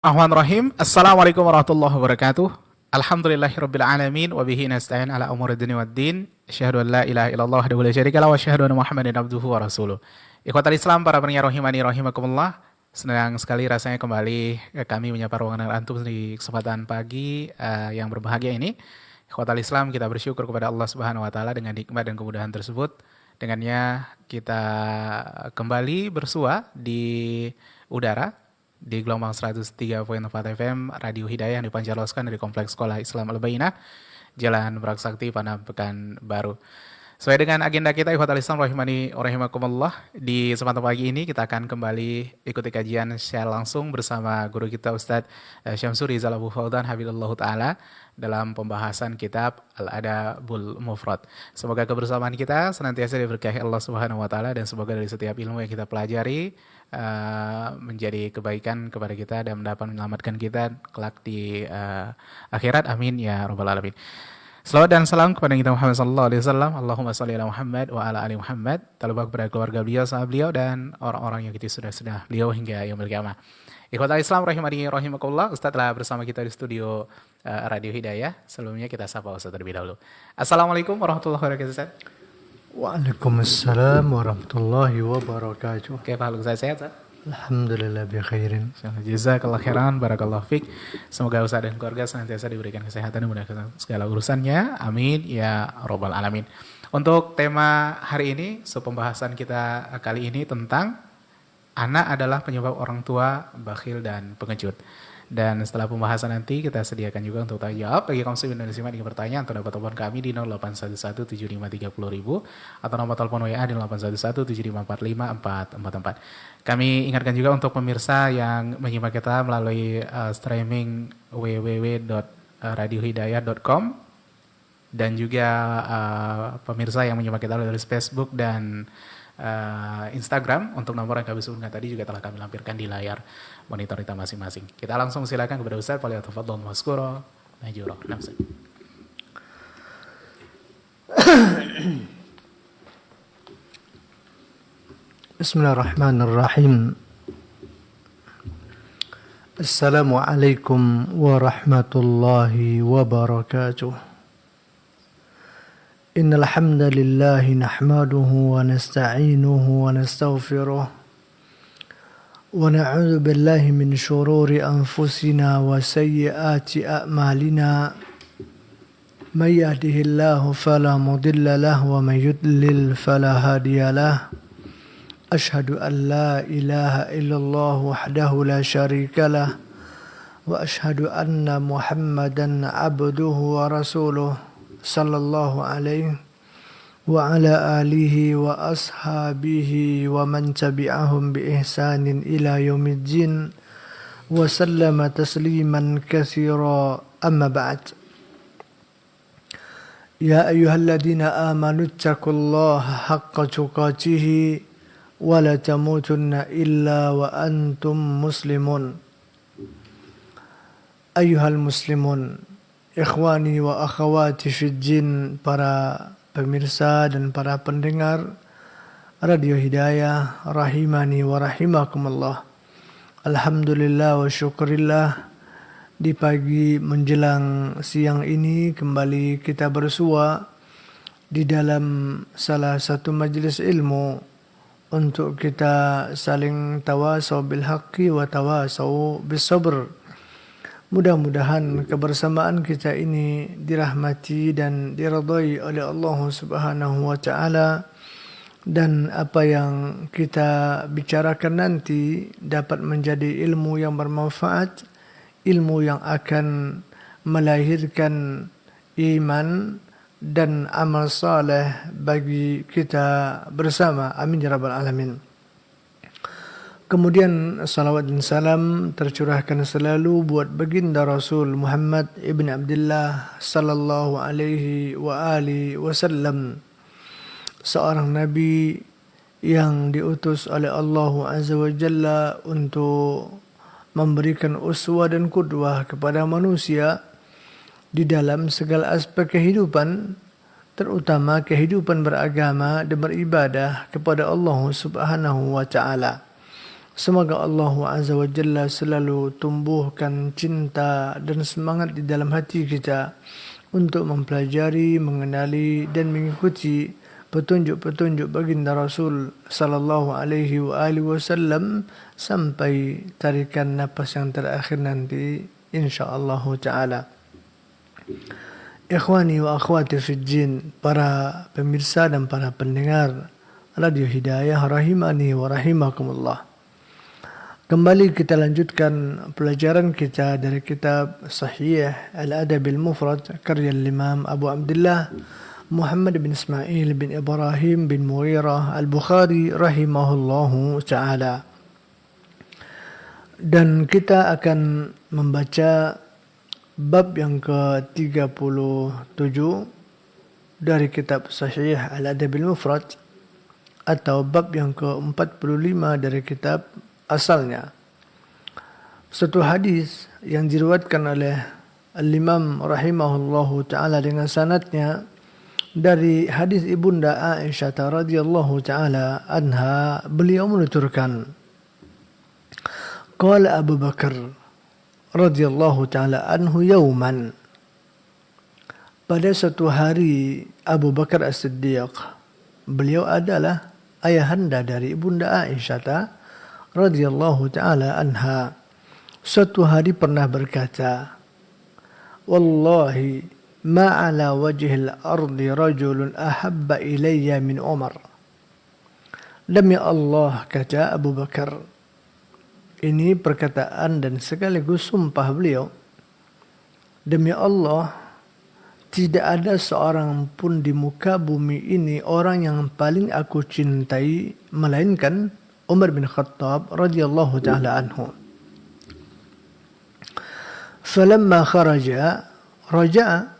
Bismillahirrahmanirrahim. Assalamualaikum warahmatullahi wabarakatuh. Alhamdulillahirabbil alamin wa bihi nasta'in ala umuri dunya waddin. Asyhadu an la ilaha illallah wahdahu la syarika lahu wa asyhadu anna Muhammadan abduhu wa rasuluh. Ikhwatal Islam, para pendengar rahimani rahimakumullah. Senang sekali rasanya kembali kami menyapa ruangan antum di kesempatan pagi yang berbahagia ini. Ikhwatal Islam, kita bersyukur kepada Allah Subhanahu wa taala dengan nikmat dan kemudahan tersebut. Dengannya kita kembali bersua di udara di gelombang 103.4 FM Radio Hidayah yang dipancarloskan dari Kompleks Sekolah Islam Al-Bainah, Jalan Merak Sakti, Padang Pekanbaru. Sesuai dengan agenda kita, ikhwatal Islam rahimani rahimakumullah, di kesempatan pagi ini kita akan kembali ikuti kajian secara langsung bersama guru kita Ustadz Syamsuri Rizal Abu Faudan Hafizallahu Ta'ala dalam pembahasan kitab Al-Adabul Mufrad. Semoga kebersamaan kita senantiasa diberkahi Allah Subhanahu wa taala dan semoga dari setiap ilmu yang kita pelajari menjadi kebaikan kepada kita dan dapat menyelamatkan kita kelak di akhirat. Amin ya rabbal alamin. Salawat dan salam kepada kita Muhammad sallallahu alaihi wasallam. Allahumma shalli ala Muhammad wa ala ali Muhammad. Terlebih kepada keluarga beliau, sahabat beliau dan orang-orang yang kita sudah beliau hingga yaumil qiyamah. Ikhwatal Islam rahimani rahimakumullah, Ustaz telah bersama kita di studio Radio Hidayah. Sebelumnya kita sapa Ustaz terlebih dahulu. Assalamualaikum warahmatullahi wabarakatuh, Ustaz. Waalaikumsalam warahmatullahi wabarakatuh. Oke, Pak Ustaz, sehat, Ustaz? Alhamdulillah bi khairin. Jazakallah khairan, barakallahu fiik. Semoga Ustaz dan keluarga senantiasa diberikan kesehatan dan memudahkan segala urusannya. Amin ya rabbal alamin. Untuk tema hari ini, pembahasan kita kali ini tentang anak adalah penyebab orang tua bakhil dan pengecut. Dan setelah pembahasan nanti kita sediakan juga untuk tanya jawab bagi kaum muslimin dan muslimat yang bertanya, atau dapat telepon kami di 08117530.000 atau nomor telepon WA di 0811754544. Kami ingatkan juga untuk pemirsa yang menyimak kita melalui streaming www.radiohidayah.com dan juga pemirsa yang menyimak kita melalui Facebook dan Instagram. Untuk nomor yang kami sebutkan tadi juga telah kami lampirkan di layar monitor kita masing-masing. Kita langsung silakan kepada Ustaz, falyatafadhal mashkura majura. Nafsu. Bismillahirrahmanirrahim. Assalamualaikum warahmatullahi wabarakatuh. Innal hamdalillah nahmaduhu wa nasta'inuhu wa nastaghfiruh wa na'udzu billahi min shururi anfusina wa sayyiati a'malina. May yahdihillahu fala mudilla lahu wa may yudlil fala hadiya lahu. Ashhadu an la ilaha illallah wahdahu la syarika lah wa ashhadu anna Muhammadan abduhu wa rasuluh sallallahu alaihi wa ala alihi wa ashabihi wa man tabi'ahum bi ihsanin ila yaumiddin wa sallama tasliman katsira, amma ba'd. Ya ayyuhalladzina amanu taqullaha haqqa tuqatih wa la tamutunna illa wa antum muslimun. Ayyuhal muslimun, ikhwani wa akhawati fid din, para pemirsa dan para pendengar Radio Hidayah rahimani wa rahimakumullah. Alhamdulillah wa syukurillah, di pagi menjelang siang ini kembali kita bersua di dalam salah satu majelis ilmu untuk kita saling tawasau bil haqqi wa tawasau bis sabr. Mudah-mudahan kebersamaan kita ini dirahmati dan diridhai oleh Allah Subhanahu wa taala, dan apa yang kita bicarakan nanti dapat menjadi ilmu yang bermanfaat, ilmu yang akan melahirkan iman dan amal saleh bagi kita bersama. Amin ya rabbal alamin. Kemudian salawat dan salam tercurahkan selalu buat baginda Rasul Muhammad ibn Abdullah sallallahu alaihi wa alihi wasallam, seorang nabi yang diutus oleh Allah Azza wa Jalla untuk memberikan uswah dan qudwah kepada manusia di dalam segala aspek kehidupan, terutama kehidupan beragama dan beribadah kepada Allah Subhanahu wa taala. Semoga Allah Azza wa Jalla selalu tumbuhkan cinta dan semangat di dalam hati kita untuk mempelajari, mengenali dan mengikuti petunjuk-petunjuk baginda Rasul sallallahu alaihi wa alihi wasallam sampai tarikan nafas yang terakhir nanti insyaallah taala. Ikhwani wa akhwati fid din, para pemirsa dan para pendengar Radio Hidayah rahimani wa rahimakumullah. Kembali kita lanjutkan pelajaran kita dari kitab Sahih Al-Adab Al-Mufrad karya Imam Abu Abdullah Muhammad bin Ismail bin Ibrahim bin Mughirah Al-Bukhari rahimahullahu ta'ala. Dan kita akan membaca bab yang ke-37 dari kitab Sahih Al-Adab Al-Mufrad atau bab yang ke-45 dari kitab asalnya. Satu hadis yang diriwayatkan oleh Al-Imam rahimahullahu ta'ala dengan sanadnya dari hadis Ibunda Aisyah radhiyallahu ta'ala anha, beliau menuturkan, qala Abu Bakar radhiyallahu ta'ala anhu yauman, pada suatu hari Abu Bakar As-Siddiq, beliau adalah ayahanda dari Ibunda Aisyah radhiyallahu ta'ala anha, suatu hari pernah berkata, wallahi ma ala wajhil ardi rajulun ahabba ilayya min Umar. Demi Allah, kata Abu Bakar, ini perkataan dan sekaligus sumpah beliau, demi Allah, tidak ada seorang pun di muka bumi ini orang yang paling aku cintai melainkan Umar bin Khattab radhiyallahu ta'ala anhu. Falamma kharaja raja'a,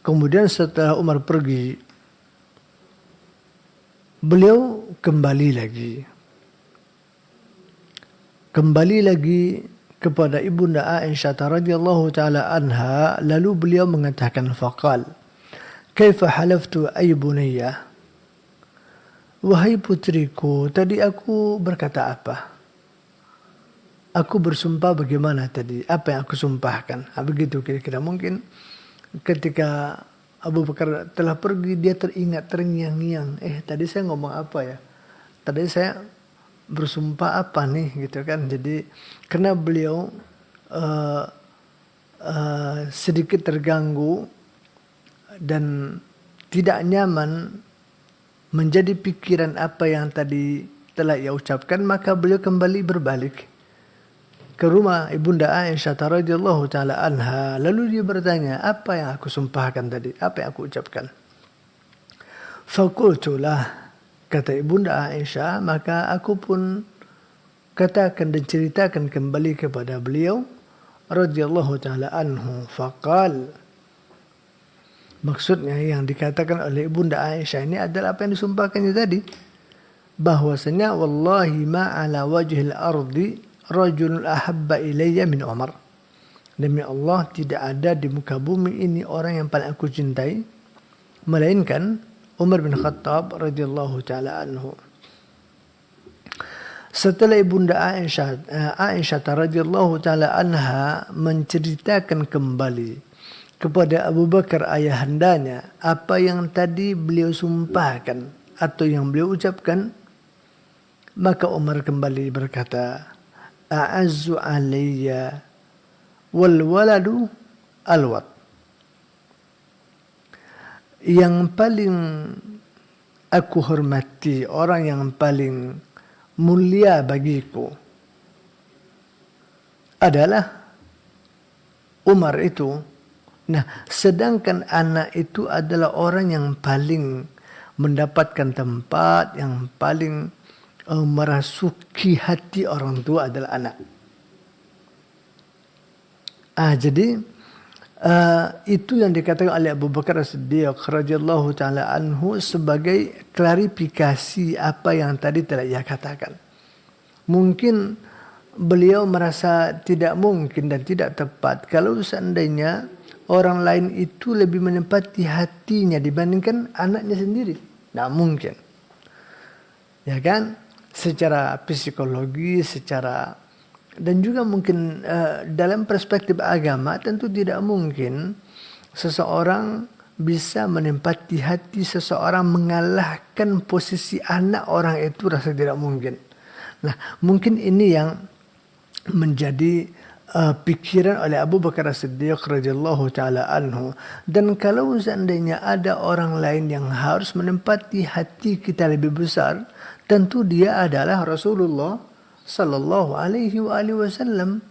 kemudian setelah Umar pergi, beliau kembali lagi kepada Ibunda Aisyah radhiyallahu ta'ala anha, lalu beliau mengatakan, faqal kaifa halaftu ay bunayya, wahai putriku, tadi aku berkata apa? Aku bersumpah bagaimana tadi? Apa yang aku sumpahkan? Begitu kira-kira. Mungkin ketika Abu Bakar telah pergi, dia teringat terngiang-ngiang. Tadi saya ngomong apa ya? Tadi saya bersumpah apa nih? Gitu kan. Jadi karena beliau sedikit terganggu dan tidak nyaman menjadi pikiran apa yang tadi telah ia ucapkan, maka beliau kembali berbalik ke rumah Ibunda Aisyah radhiyallahu ta'ala anha. Lalu dia bertanya, apa yang aku sumpahkan tadi? Apa yang aku ucapkan? Faqultulah, kata Ibunda Aisyah, maka aku pun katakan dan ceritakan kembali kepada beliau radhiyallahu ta'ala anhu. Faqal, maksudnya yang dikatakan oleh Ibunda Aisyah ini adalah apa yang disumpahkannya tadi, bahwasanya wallahi ma ala wajhil ardi rajulun ahabba ilayya min Umar. Demi Allah, tidak ada di muka bumi ini orang yang paling aku cintai melainkan Umar bin Khattab radhiyallahu ta'ala anhu. Setelah Ibunda Aisyah radhiyallahu ta'ala anha menceritakan kembali kepada Abu Bakar ayahandanya apa yang tadi beliau sumpahkan atau yang beliau ucapkan, maka Umar kembali berkata, a'azzu alayya wal waladu alwat. Yang paling aku hormati, orang yang paling mulia bagiku adalah Umar itu. Nah, sedangkan anak itu adalah orang yang paling mendapatkan tempat, yang paling merasuki hati orang tua adalah anak. Jadi itu yang dikatakan oleh Abu Bakar As-Siddiq radhiyallahu ta'ala anhu sebagai klarifikasi apa yang tadi telah ia katakan. Mungkin beliau merasa tidak mungkin dan tidak tepat kalau seandainya orang lain itu lebih menempati hatinya dibandingkan anaknya sendiri. Nah, mungkin. Ya kan? secara psikologi, dan juga mungkin dalam perspektif agama tentu tidak mungkin seseorang bisa menempati hati seseorang mengalahkan posisi anak orang itu, rasa tidak mungkin. Nah, mungkin ini yang menjadi pikiran oleh Abu Bakar As-Siddiq radhiyallahu taala anhu. Dan kalau seandainya ada orang lain yang harus menempati hati kita lebih besar, tentu dia adalah Rasulullah sallallahu alaihi wasallam.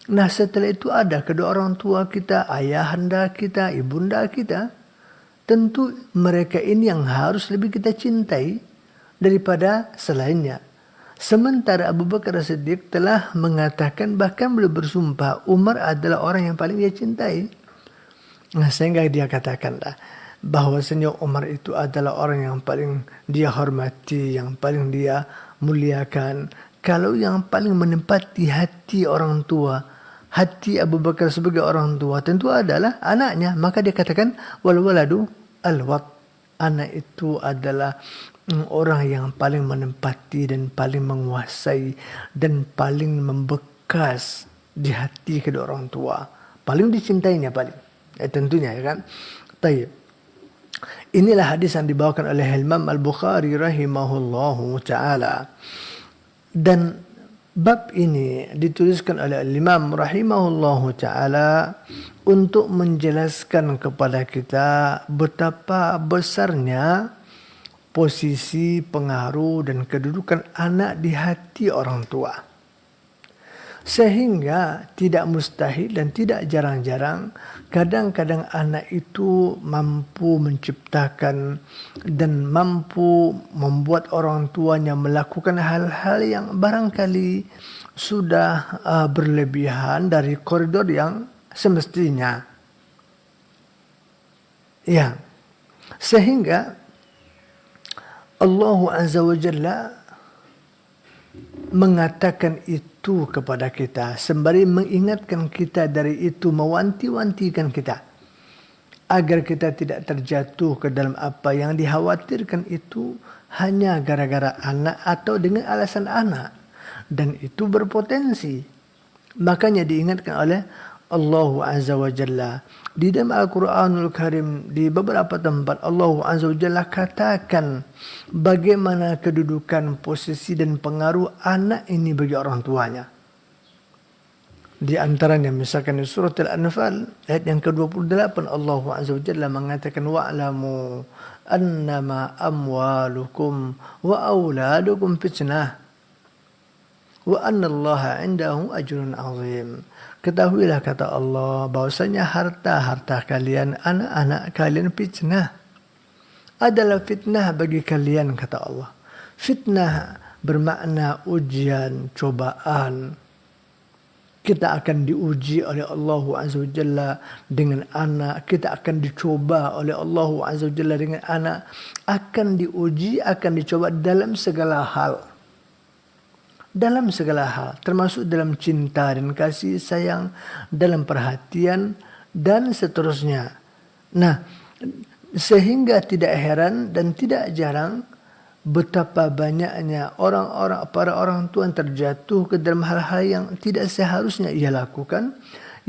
Nah, setelah itu ada kedua orang tua kita, ayahanda kita, ibunda kita. Tentu mereka ini yang harus lebih kita cintai daripada selainnya. Sementara Abu Bakar As-Siddiq telah mengatakan, bahkan beliau bersumpah, Umar adalah orang yang paling dia cintai. Nah, sehingga dia katakanlah bahwasanya Umar itu adalah orang yang paling dia hormati, yang paling dia muliakan. Kalau yang paling menempati hati orang tua, hati Abu Bakar sebagai orang tua tentu adalah anaknya. Maka dia katakan, wal waladu al-wat. Anak itu adalah orang yang paling menempati dan paling menguasai dan paling membekas di hati kedua orang tua. Paling dicintainya paling. Tentunya ya kan. Taib. Inilah hadis yang dibawakan oleh Imam Al-Bukhari rahimahullahu ta'ala. Dan bab ini dituliskan oleh Imam rahimahullahu ta'ala untuk menjelaskan kepada kita betapa besarnya posisi, pengaruh, dan kedudukan anak di hati orang tua. Sehingga tidak mustahil dan tidak jarang-jarang kadang-kadang anak itu mampu menciptakan dan mampu membuat orang tuanya melakukan hal-hal yang barangkali sudah berlebihan dari koridor yang semestinya. Ya. Sehingga Allah Azza wa Jalla mengatakan itu kepada kita sembari mengingatkan kita dari itu, mewanti-wantikan kita agar kita tidak terjatuh ke dalam apa yang dikhawatirkan itu hanya gara-gara anak atau dengan alasan anak, dan itu berpotensi. Makanya diingatkan oleh Allah Azza wa Jalla di dalam Al-Quranul Karim, di beberapa tempat Allah Azza wa Jalla katakan bagaimana kedudukan, posisi, dan pengaruh anak ini bagi orang tuanya. Di antaranya misalkan di surat Al-Anfal ayat yang ke-28 Allah Azza wa Jalla mengatakan wa'lamu annama amwalukum wa auladukum fitnah wa annallaha 'indahu ajrun 'azim. Ketahuilah kata Allah bahwasanya harta-harta kalian, anak-anak kalian fitnah. Adalah fitnah bagi kalian kata Allah. Fitnah bermakna ujian, cobaan. Kita akan diuji oleh Allah Azza wa Jalla dengan anak. Kita akan dicoba oleh Allah Azza wa Jalla dengan anak. Akan diuji, akan dicoba dalam segala hal. Dalam segala hal, termasuk dalam cinta dan kasih sayang, dalam perhatian, dan seterusnya. Nah, sehingga tidak heran dan tidak jarang betapa banyaknya para orang tua yang terjatuh ke dalam hal-hal yang tidak seharusnya ia lakukan,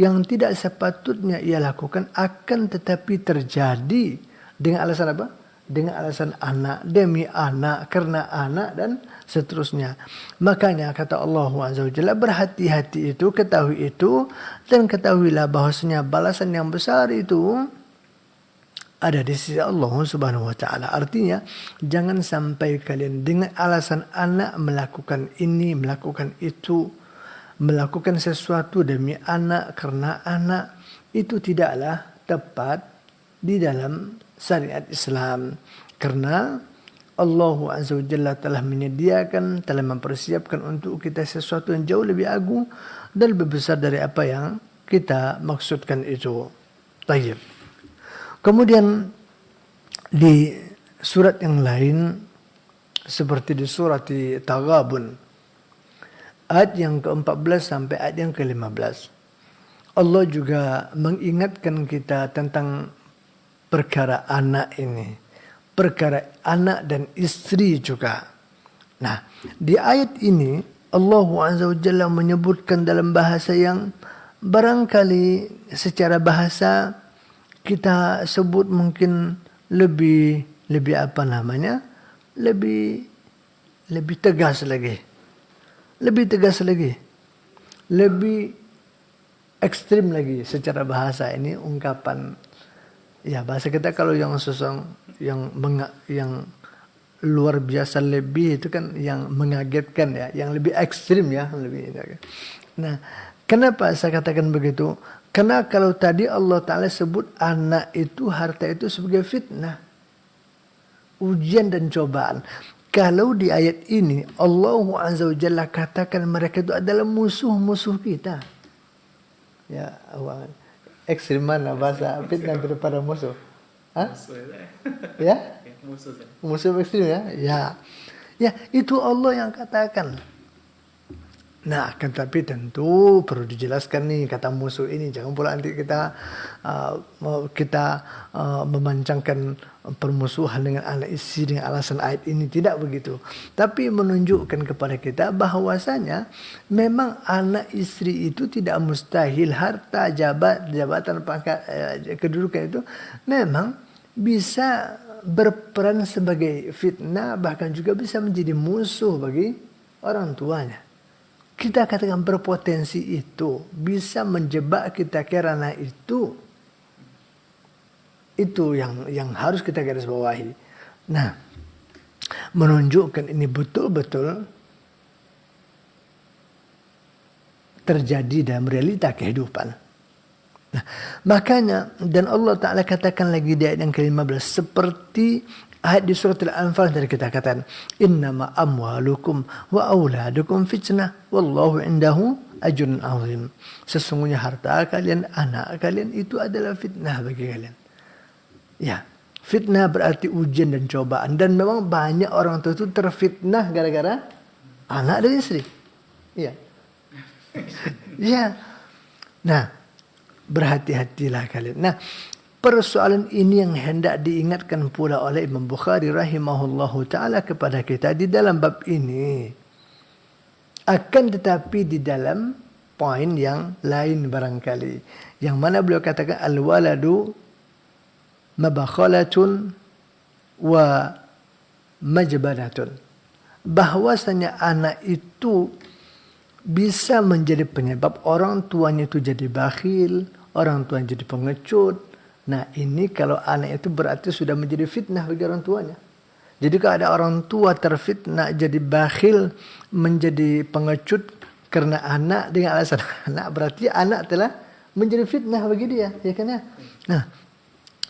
yang tidak sepatutnya ia lakukan, akan tetapi terjadi dengan alasan apa? Dengan alasan anak, demi anak, karena anak, dan seterusnya. Makanya kata Allah Azza wa Jalla, berhati-hati itu, ketahui itu, dan ketahuilah bahwasanya balasan yang besar itu ada di sisi Allah Subhanahu wa taala. Artinya, jangan sampai kalian dengan alasan anak melakukan ini, melakukan itu, melakukan sesuatu demi anak, karena anak, itu tidaklah tepat di dalam syariat Islam. Karena Allah Azza wa Jalla telah menyediakan, telah mempersiapkan untuk kita sesuatu yang jauh lebih agung dan lebih besar dari apa yang kita maksudkan itu. Tayyib. Kemudian di surat yang lain seperti di surat Taghabun ayat yang ke-14 sampai ayat yang ke-15, Allah juga mengingatkan kita tentang perkara anak ini, perkara anak dan istri juga. Nah, di ayat ini Allah Azza wa Jalla menyebutkan dalam bahasa yang barangkali secara bahasa kita sebut mungkin lebih apa namanya? Lebih tegas lagi. Lebih ekstrim lagi secara bahasa ini ungkapan. Ya, bahasa kita kalau yang yang luar biasa lebih itu kan yang mengagetkan ya, yang lebih ekstrim ya, lebih. Nah, kenapa saya katakan begitu? Karena kalau tadi Allah Ta'ala sebut anak itu, harta itu sebagai fitnah, ujian dan cobaan. Kalau di ayat ini Allah Azza wa Jalla katakan mereka itu adalah musuh-musuh kita. Ya, awal. Ekstrim mana bahasa fitnah daripada musuh? Hah? Ya? Musuh ekstrim ya? Ya. Ya, itu Allah yang katakan. Nah, kan tapi tentu perlu dijelaskan nih kata musuh ini. Jangan pula nanti kita memancangkan permusuhan dengan anak istri dengan alasan ayat ini. Tidak begitu. Tapi menunjukkan kepada kita bahwasanya memang anak istri itu tidak mustahil harta, jabatan, pangkat, kedudukan itu memang bisa berperan sebagai fitnah, bahkan juga bisa menjadi musuh bagi orang tuanya. Kita katakan berpotensi itu bisa menjebak kita ke ranah itu. Itu yang harus kita garis bawahi. Nah, menunjukkan ini betul-betul terjadi dalam realita kehidupan. Nah, makanya dan Allah Ta'ala katakan lagi di ayat yang ke-15 seperti ayat di surat Al-Anfal dari kita katakan innama amwalukum wa auladukum fitnah wallahu indahu ajrun azim. Sesungguhnya harta kalian, anak kalian itu adalah fitnah bagi kalian. Ya, fitnah berarti ujian dan cobaan, dan memang banyak orang tua itu terfitnah gara-gara anak dan istri. Iya. Ya. Nah, berhati-hatilah kalian. Nah, persoalan ini yang hendak diingatkan pula oleh Imam Bukhari rahimahullahu ta'ala kepada kita di dalam bab ini. Akan tetapi di dalam poin yang lain barangkali. Yang mana beliau katakan al-waladu mabakhalatun wa majbaratun. Bahwasanya anak itu bisa menjadi penyebab orang tuanya itu jadi bakhil, orang tuanya jadi pengecut. Nah, ini kalau anak itu berarti sudah menjadi fitnah bagi orang tuanya. Jadi kalau ada orang tua terfitnah jadi bakhil, menjadi pengecut karena anak dengan alasan anak, berarti anak telah menjadi fitnah bagi dia, ya kan ya? Nah,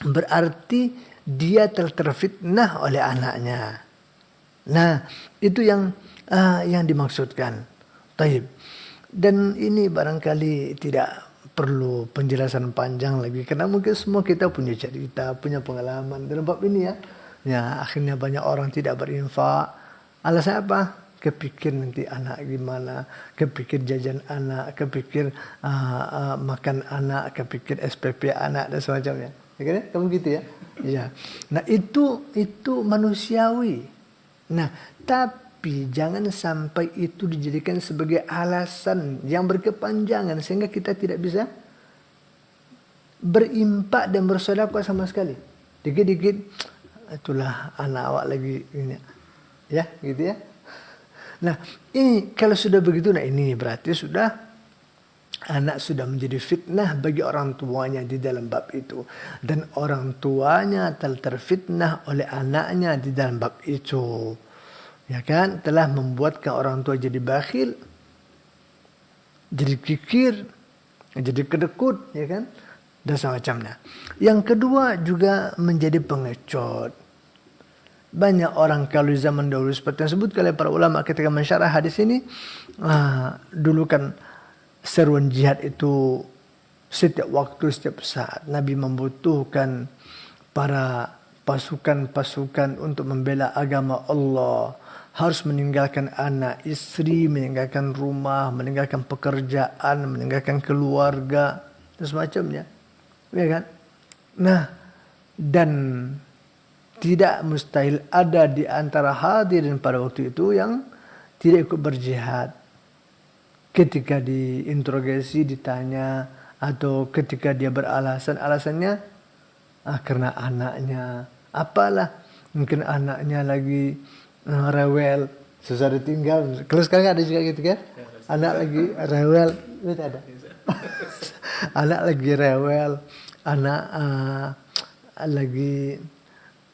berarti dia telah terfitnah oleh anaknya. Nah, itu yang dimaksudkan. Taib. Dan ini barangkali tidak perlu penjelasan panjang lagi karena mungkin semua kita punya cerita, punya pengalaman dalam bab ini ya. Ya, akhirnya banyak orang tidak berinfak. Alasan apa? Kepikir nanti anak gimana, kepikir jajan anak, kepikir makan anak, kepikir SPP anak dan semacamnya. Ya kan? Kamu gitu ya? Iya. Nah, itu manusiawi. Nah, tapi jangan sampai itu dijadikan sebagai alasan yang berkepanjangan sehingga kita tidak bisa berimpak dan bersedekah sama sekali. Dikit-dikit itulah anak awak lagi ini. Ya, gitu ya. Nah, ini kalau sudah begitu, nah ini berarti sudah anak sudah menjadi fitnah bagi orang tuanya di dalam bab itu. Dan orang tuanya telah terfitnah oleh anaknya di dalam bab itu. Ya kan? Telah membuatkan orang tua jadi bakhil, jadi kikir, jadi kedekut, ya kan? Dan semacamnya. Yang kedua juga menjadi pengecut. Banyak orang kalau di zaman dahulu seperti yang disebut oleh para ulama ketika mensyarah hadis ini, dulu kan seruan jihad itu setiap waktu, setiap saat. Nabi membutuhkan para pasukan-pasukan untuk membela agama Allah. Harus meninggalkan anak, istri, meninggalkan rumah, meninggalkan pekerjaan, meninggalkan keluarga, dan semacamnya. Ya kan? Nah, dan Tidak mustahil ada di antara hadirin pada waktu itu yang tidak ikut berjihad. Ketika diinterogasi, ditanya, atau ketika dia beralasan, alasannya karena anaknya, apalah, mungkin anaknya lagi rewel, susah ditinggal. Kalau sekarang ada juga gitu kan? Anak lagi rewel, itu ada. Anak lagi rewel, anak lagi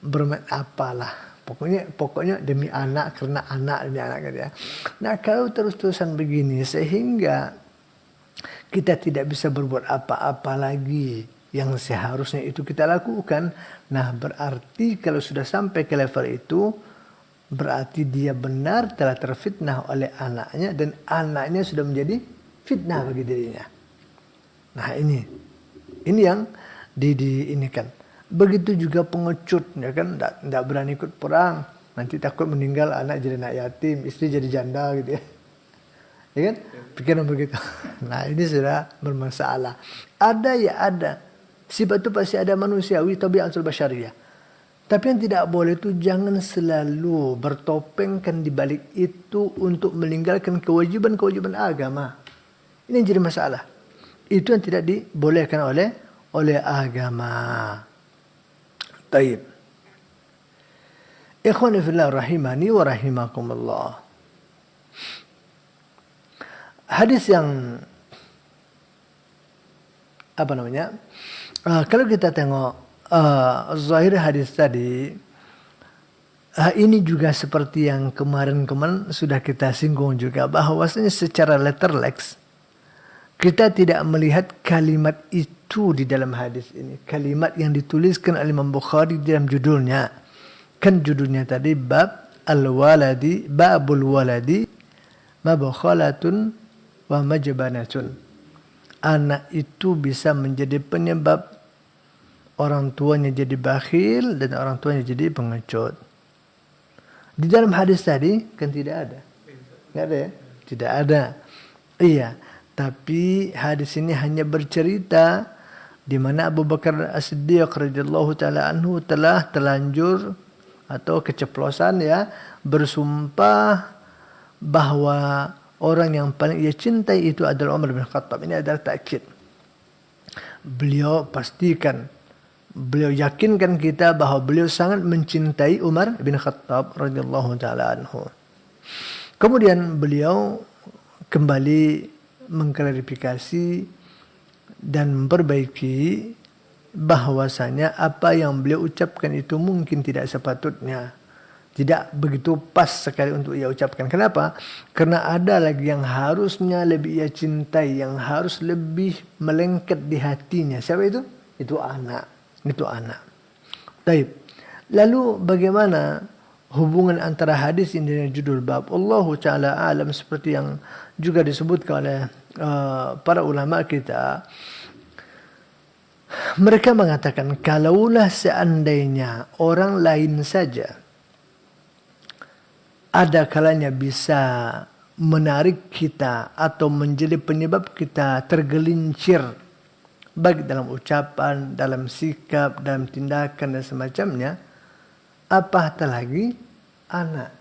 bermain apalah. Pokoknya demi anak, karena anak demi anak gitu ya. Nah, kalau terus-terusan begini sehingga kita tidak bisa berbuat apa-apa lagi yang seharusnya itu kita lakukan. Nah, berarti kalau sudah sampai ke level itu, berarti dia benar telah terfitnah oleh anaknya dan anaknya sudah menjadi fitnah bagi dirinya. Nah, ini yang ini kan. Begitu juga pengecut, ya kan, tidak berani ikut perang, nanti takut meninggal, anak jadi anak yatim, istri jadi janda gitu ya. Ya kan? Pikiran begitu. Nah, ini sudah bermasalah. Ada ya ada. Sifat itu pasti ada manusiawi, tabiatul basyariyah. Tapi yang tidak boleh itu jangan selalu bertopengkan di balik itu untuk meninggalkan kewajiban-kewajiban agama. Ini yang jadi masalah. Itu yang tidak dibolehkan oleh agama. Taib. Ikhwani fillah rahimani wa rahimakumullah. Hadis yang kalau kita tengok zahir hadis tadi, ini juga seperti yang kemarin sudah kita singgung juga, bahwasanya secara letterlex kita tidak melihat kalimat itu di dalam hadis ini. Kalimat yang dituliskan oleh Imam Bukhari di dalam judulnya. Kan judulnya tadi bab al-waladi, babul waladi mabkhalatun wa majbanatun. Anak itu bisa menjadi penyebab orang tuanya jadi bakhil dan orang tuanya jadi pengecut. Di dalam hadis tadi kan tidak ada. Tidak ada ya? Tidak ada. Iya. Tapi hadis ini hanya bercerita di mana Abu Bakar As-Siddiq radhiyallahu taala anhu telah terlanjur atau keceplosan ya bersumpah bahwa orang yang paling ia cintai itu adalah Umar bin Khattab. Ini adalah takkid. Beliau yakinkan kita bahwa beliau sangat mencintai Umar bin Khattab radhiyallahu taala anhu. Kemudian beliau kembali mengklarifikasi dan memperbaiki bahwasanya apa yang beliau ucapkan itu mungkin tidak sepatutnya, tidak begitu pas sekali untuk ia ucapkan. Kenapa? Karena ada lagi yang harusnya lebih ia cintai, yang harus lebih melengket di hatinya. Siapa itu? Itu anak. Baik. Lalu bagaimana hubungan antara hadis ini dengan judul bab? Allahu ta'ala alam, seperti yang juga disebutkan oleh para ulama kita. Mereka mengatakan kalaulah seandainya orang lain saja ada kalanya bisa menarik kita atau menjadi penyebab kita tergelincir, baik dalam ucapan, dalam sikap, dalam tindakan dan semacamnya, apatah lagi anak.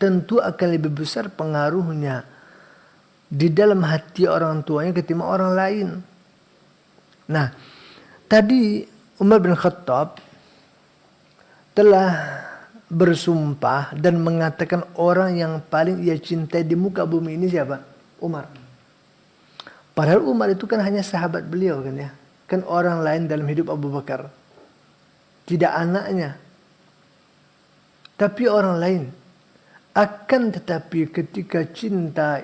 Tentu akan lebih besar pengaruhnya di dalam hati orang tuanya ketimbang orang lain. Nah, tadi Umar bin Khattab telah bersumpah dan mengatakan orang yang paling ia cintai di muka bumi ini siapa? Umar. Padahal Umar itu kan hanya sahabat beliau kan ya. Kan orang lain dalam hidup Abu Bakar. Tidak anaknya. Tapi orang lain. Akan tetapi ketika cinta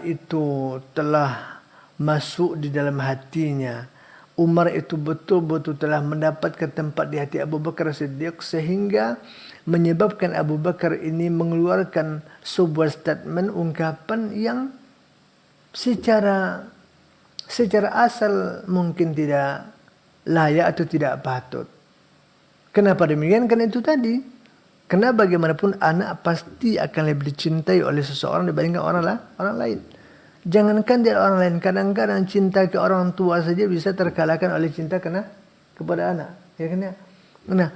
itu telah masuk di dalam hatinya, Umar itu betul-betul telah mendapatkan tempat di hati Abu Bakar Siddiq, sehingga menyebabkan Abu Bakar ini mengeluarkan sebuah statement, ungkapan yang secara asal mungkin tidak layak atau tidak patut. Kenapa demikian? Karena itu tadi. Karena bagaimanapun anak pasti akan lebih dicintai oleh seseorang dibandingkan orang lain. Jangankan dia orang lain, kadang-kadang cinta ke orang tua saja bisa terkalahkan oleh cinta karena kepada anak, ya kan ya. Nah,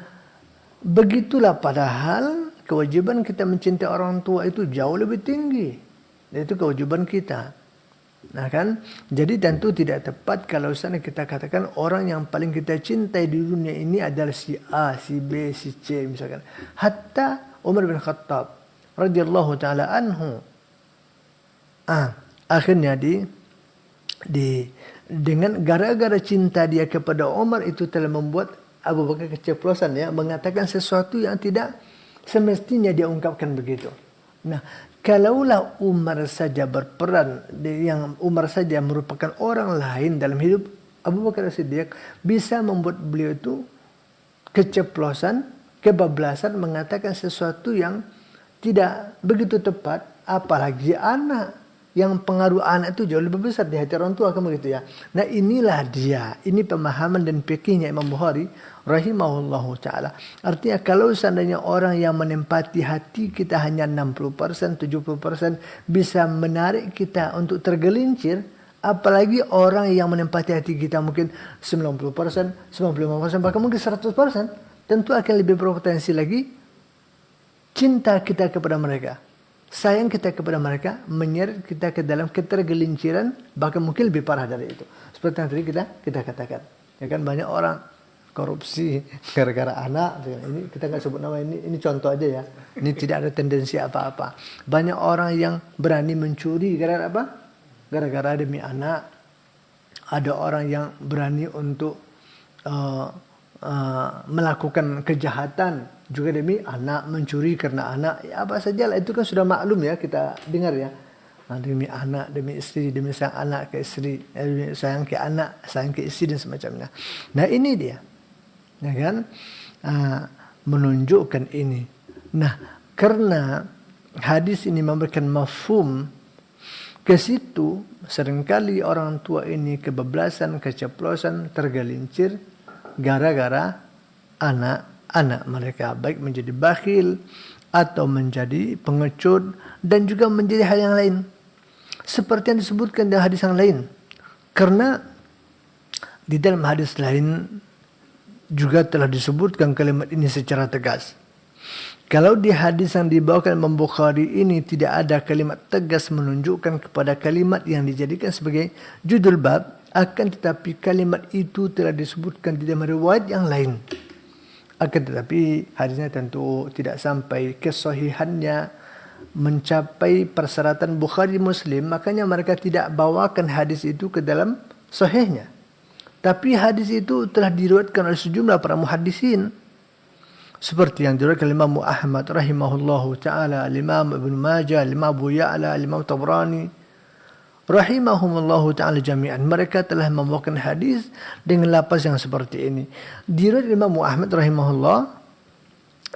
begitulah padahal kewajiban kita mencintai orang tua itu jauh lebih tinggi. Itu kewajiban kita. Nah kan, jadi tentu tidak tepat kalau sana kita katakan orang yang paling kita cintai di dunia ini adalah si A, si B, si C misalkan. Hatta Umar bin Khattab radhiyallahu taala anhu. Akhirnya dengan gara-gara cinta dia kepada Umar itu telah membuat Abu Bakar keceplosan ya, mengatakan sesuatu yang tidak semestinya dia ungkapkan begitu. Nah, kalaulah Umar saja berperan, yang Umar saja merupakan orang lain dalam hidup Abu Bakar Siddiq, bisa membuat beliau itu keceplosan, kebablasan mengatakan sesuatu yang tidak begitu tepat, apalagi anak. Yang pengaruh anak itu jauh lebih besar di hati orang tua, kan begitu ya. Nah inilah dia, ini pemahaman dan fikihnya Imam Bukhari rahimahullahu ta'ala. Artinya kalau seandainya orang yang menempati hati kita hanya 60%, 70% bisa menarik kita untuk tergelincir, apalagi orang yang menempati hati kita mungkin 90%, 95%, bahkan mungkin 100%, tentu akan lebih berpotensi lagi cinta kita kepada mereka. Sayang kita kepada mereka, menyeret kita ke dalam ketergelinciran, bahkan mungkin lebih parah dari itu. Seperti yang tadi kita katakan. Ya kan banyak orang korupsi gara-gara anak. Ini kita nggak sebut nama, ini contoh aja ya. Ini tidak ada tendensi apa-apa. Banyak orang yang berani mencuri gara-gara apa? Gara-gara demi anak. Ada orang yang berani untuk melakukan kejahatan juga demi anak, mencuri karena anak, ya apa sajalah itu kan sudah maklum ya, kita dengar ya. Demi anak, demi istri, demi sayang anak ke istri, demi sayang ke anak, sayang ke istri dan semacamnya. Nah ini dia, ya kan, menunjukkan ini. Nah karena hadis ini memberikan mafhum ke situ, seringkali orang tua ini kebablasan, keceplosan, tergelincir gara-gara anak mereka, baik menjadi bakhil atau menjadi pengecut dan juga menjadi hal yang lain. Seperti yang disebutkan dalam hadis yang lain. Karena di dalam hadis lain juga telah disebutkan kalimat ini secara tegas. Kalau di hadis yang dibawakan Imam Bukhari ini tidak ada kalimat tegas menunjukkan kepada kalimat yang dijadikan sebagai judul bab, akan tetapi kalimat itu telah disebutkan di dalam riwayat yang lain. Akan tetapi hadisnya tentu tidak sampai kesahihannya mencapai persyaratan Bukhari Muslim, makanya mereka tidak bawakan hadis itu ke dalam sahihnya. Tapi hadis itu telah diriwayatkan oleh sejumlah para muhaddisin, seperti yang diriwayatkan Imam Ahmad rahimahullahu taala, Imam Ibnu Majah, Imam Abu Ya'la, Imam Tabrani rahimahumullahu ta'ala jami'an. Mereka telah membawakan hadis dengan lafaz yang seperti ini. Diriwayatkan Imam Ahmad rahimahullah,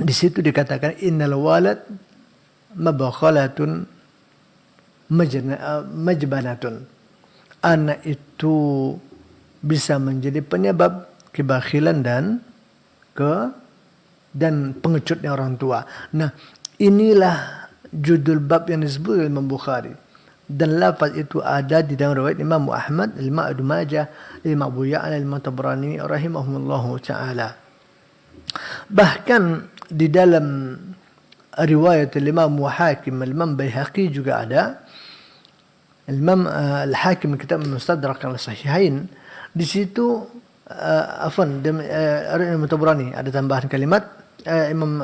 di situ dikatakan innal walad mabakhalatun majbanatun. Anak itu bisa menjadi penyebab kebakhilan dan pengecutnya orang tua. Nah, inilah judul bab yang disebut oleh Imam Bukhari. Dan lafaz itu ada di dalam riwayat Imam Ahmad, Imam Ibnu Majah, Imam Abu Ya'la, Imam Tabrani rahimahumullahu taala. Bahkan di dalam riwayat Imam Hakim, Imam Baihaqi juga ada. Imam Al-Hakim kitab Mustadrak al-Sahihain, di situ Imam Tabrani ada tambahan kalimat, Imam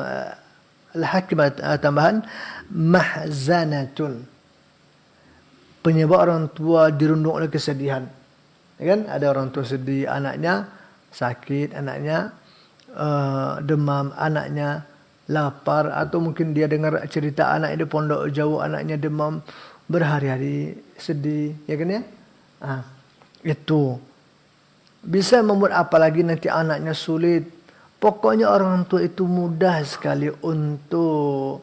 Al-Hakim ada tambahan mahzanatun, penyebab orang tua dirundung oleh kesedihan. Ya kan? Ada orang tua sedih, anaknya sakit, anaknya demam, anaknya lapar, atau mungkin dia dengar cerita anak di pondok jauh, anaknya demam berhari-hari, sedih, ya kan ya? Itu bisa membuat apalagi nanti anaknya sulit. Pokoknya orang tua itu mudah sekali untuk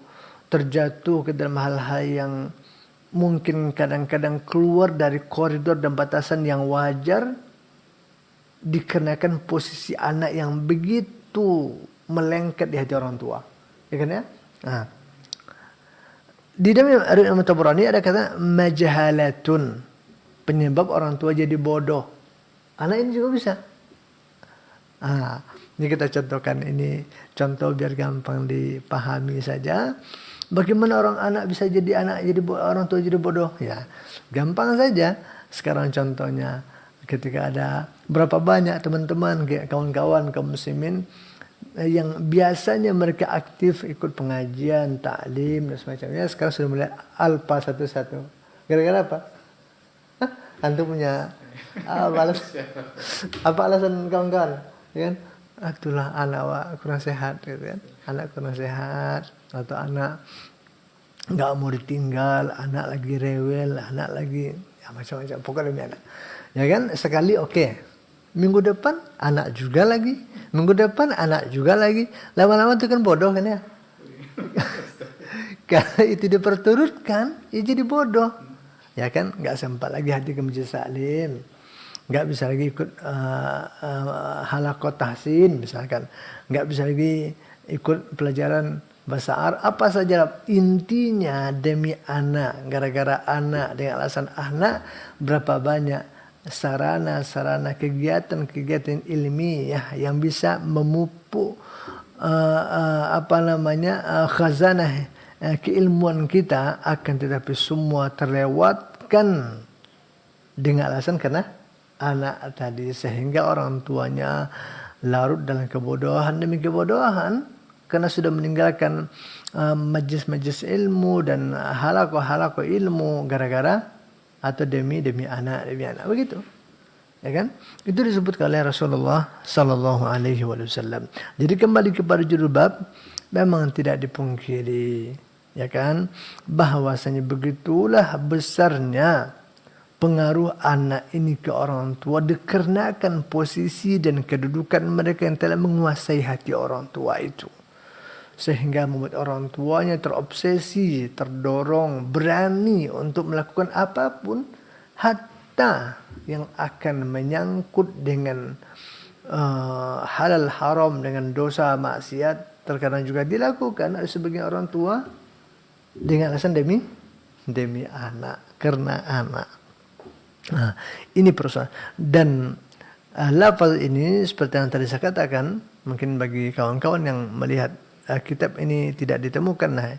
terjatuh ke dalam hal-hal yang mungkin kadang-kadang keluar dari koridor dan batasan yang wajar, dikarenakan posisi anak yang begitu melengket di hati orang tua, ya kan ya? Di dalam Imam Tabrani ada kata majahalatun, penyebab orang tua jadi bodoh. Anak ini juga bisa. Ini kita contohkan, ini contoh biar gampang dipahami saja. Bagaimana orang anak bisa jadi anak, jadi orang tua jadi bodoh? Ya, gampang saja. Sekarang contohnya, ketika ada berapa banyak teman-teman, kawan-kawan kaum muslimin yang biasanya mereka aktif ikut pengajian, taklim dan semacamnya, sekarang sudah mulai alpa satu-satu. Gara-gara apa? Antum punya apa alasan kawan-kawan? Ya kan? Itulah anak kurang sehat, gitu kan? Anak kurang sehat, atau anak nggak mau ditinggal, anak lagi rewel, anak lagi ya macam-macam, pokoknya demi anak. Ya kan? Sekali oke. Minggu depan anak juga lagi, minggu depan anak juga lagi. Lama-lama itu kan bodoh kan ya. Kalau itu diperturutkan, ya jadi bodoh. Ya kan? Nggak sempat lagi hati ke masjid taklim. Nggak bisa lagi ikut halaqah tahsin misalkan. Nggak bisa lagi ikut pelajaran bahasa Arab. Apa saja. Intinya demi anak. Gara-gara anak. Dengan alasan anak. Berapa banyak sarana-sarana kegiatan-kegiatan ilmiah yang bisa memupuk khazanah keilmuan kita, akan tetapi semua terlewatkan dengan alasan karena anak tadi, sehingga orang tuanya larut dalam kebodohan demi kebodohan karena sudah meninggalkan majlis-majlis ilmu dan halaqah ilmu gara-gara atau demi anak begitu, ya kan? Itu disebut oleh Rasulullah Sallallahu Alaihi Wasallam. Jadi kembali kepada judul bab, memang tidak dipungkiri, ya kan, bahwasanya begitulah besarnya pengaruh anak ini ke orang tua dikarenakan posisi dan kedudukan mereka yang telah menguasai hati orang tua itu. Sehingga membuat orang tuanya terobsesi, terdorong, berani untuk melakukan apapun, hatta yang akan menyangkut dengan halal haram, dengan dosa maksiat, terkadang juga dilakukan oleh sebagian orang tua dengan alasan demi anak, karena anak. Nah, ini persoalan. Dan lafaz ini seperti yang tadi saya katakan, mungkin bagi kawan-kawan yang melihat kitab ini tidak ditemukan. Nah,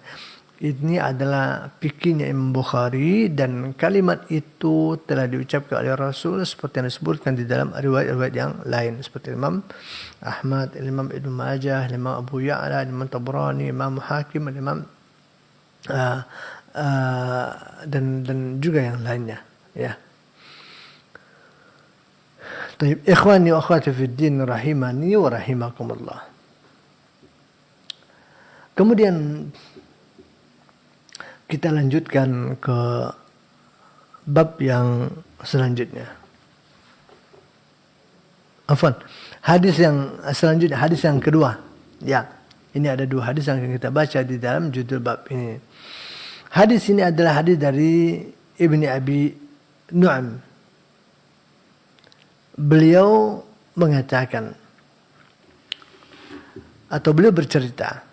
ini adalah fikihnya Imam Bukhari, dan kalimat itu telah diucapkan oleh Rasul seperti yang disebutkan di dalam riwayat-riwayat yang lain seperti Imam Ahmad, Imam Ibnu Majah, Imam Abu Ya'la, Imam Tabrani, Imam Hakim, Imam dan juga yang lainnya, ya. Taib, ikhwani wa akhwati fid din rahimani wa rahimakumullah. Kemudian kita lanjutkan ke bab yang selanjutnya. Afwan, hadis yang selanjutnya, hadis yang kedua. Ya, ini ada dua hadis yang kita baca di dalam judul bab ini. Hadis ini adalah hadis dari Ibni Abi Nu'am. Beliau mengatakan, atau beliau bercerita,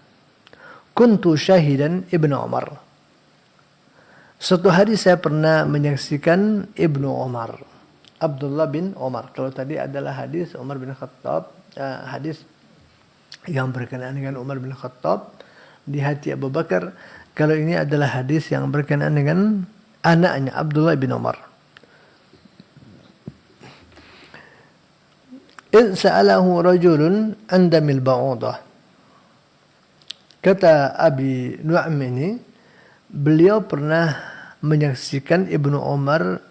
kuntu syahidan Ibnu Umar. Suatu hari saya pernah menyaksikan Ibnu Umar, Abdullah bin Umar. Kalau tadi adalah hadis Umar bin Khattab, hadis yang berkenaan dengan Umar bin Khattab di hati Abu Bakar. Kalau ini adalah hadis yang berkenaan dengan anaknya Abdullah bin Umar. إذ سأله رجل عن دم البعوضة. Kata Abi Nu'am ini, beliau pernah menyaksikan Ibnu Umar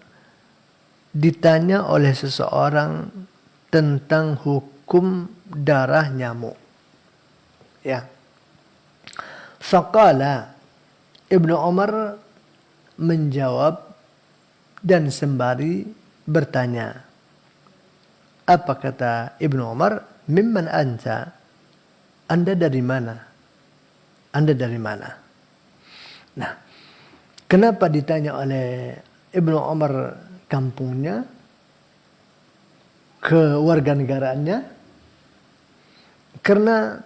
ditanya oleh seseorang tentang hukum darah nyamuk. Ya. Faqala, Ibnu Umar menjawab dan sembari bertanya. Apa kata Ibnu Umar? Mimman anta? Anda dari mana? Anda dari mana? Nah, kenapa ditanya oleh Ibnu Umar kampungnya, kewarganegaraannya? Karena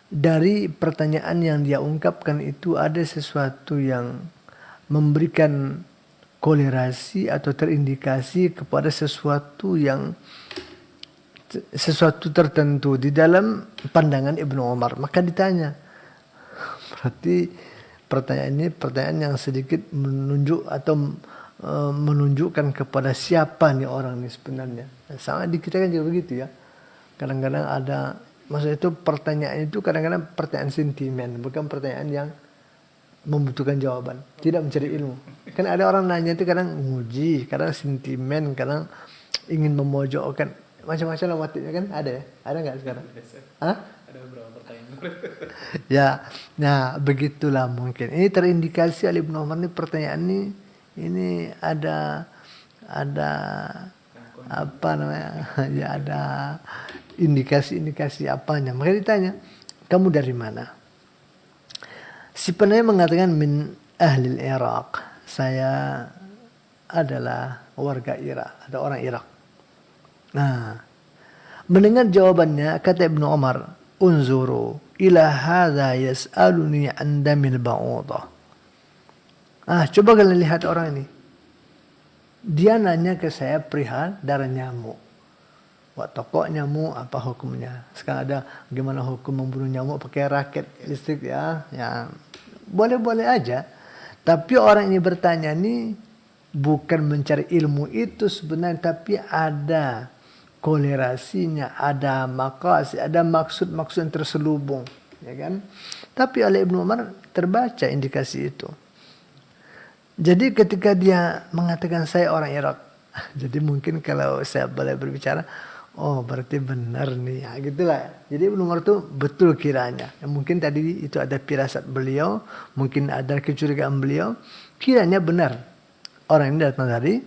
dari pertanyaan yang dia ungkapkan itu ada sesuatu yang memberikan kolerasi atau terindikasi kepada sesuatu yang sesuatu tertentu di dalam pandangan Ibnu Umar. Maka ditanya. Berarti pertanyaan ini pertanyaan yang sedikit menunjuk atau menunjukkan kepada siapa nih orang ini sebenarnya. Sama di kita kan juga begitu ya. Kadang-kadang ada, maksudnya itu pertanyaan itu kadang-kadang pertanyaan sentimen, bukan pertanyaan yang membutuhkan jawaban, tidak mencari ilmu. Kan ada orang nanya itu kadang nguji, kadang sentimen, kadang ingin memojokkan, macam-macam lah motifnya kan ada ya, ada nggak sekarang? Hah? Ada beberapa pertanyaan. Ya, nah begitulah mungkin. Ini terindikasi oleh Ibnu Umar ini pertanyaan ini ada apa namanya? Ya ada indikasi-indikasi apanya. Maka ditanya, kamu dari mana? Si penanya mengatakan min ahli Irak. Saya adalah warga Irak, ada orang Irak. Nah, mendengar jawabannya kata Ibnu Umar, unzuru ila hadza yas'aluni an damil ba'udah. Coba kalian lihat orang ini. Dia nanya ke saya perihal darah nyamuk. Wah, tokok nyamuk apa hukumnya? Sekarang ada gimana hukum membunuh nyamuk pakai raket listrik ya? Ya, boleh-boleh aja. Tapi orang ini bertanya nih bukan mencari ilmu itu sebenarnya, tapi ada kolerasinya, ada maqasid, ada maksud-maksud yang terselubung, ya kan? Tapi oleh Ibnu Umar terbaca indikasi itu. Jadi ketika dia mengatakan saya orang Irak, jadi mungkin kalau saya boleh berbicara, oh berarti benar nih, ya gitulah. Jadi Ibnu Umar itu betul kiranya. Mungkin tadi itu ada firasat beliau, mungkin ada kecurigaan beliau, kiranya benar orang ini datang dari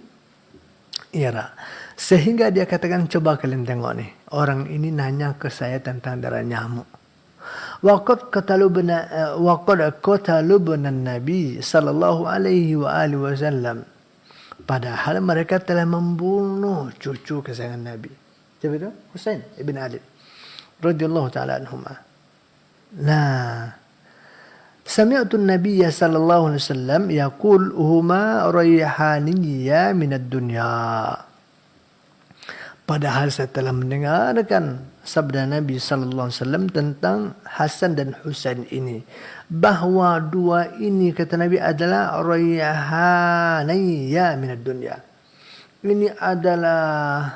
Irak. Sehingga dia katakan, coba kalian tengok nih, orang ini nanya ke saya tentang darah nyamuk. Waqad qatalubna Nabi sallallahu alaihi wa alihi wasallam. Padahal mereka telah membunuh cucu kesayangan Nabi. Siapa itu? Husain ibn Ali radhiyallahu taala anhuma. Nah, sami'tu an-nabiy sallallahu alaihi wasallam yaqul huma rayhaniyya min ad-dunya. Padahal saya telah mendengarkan sabda Nabi sallallahu alaihi wasallam tentang Hasan dan Husain ini, bahwa dua ini kata Nabi adalah rayhaniyya min ad-dunya. Ini adalah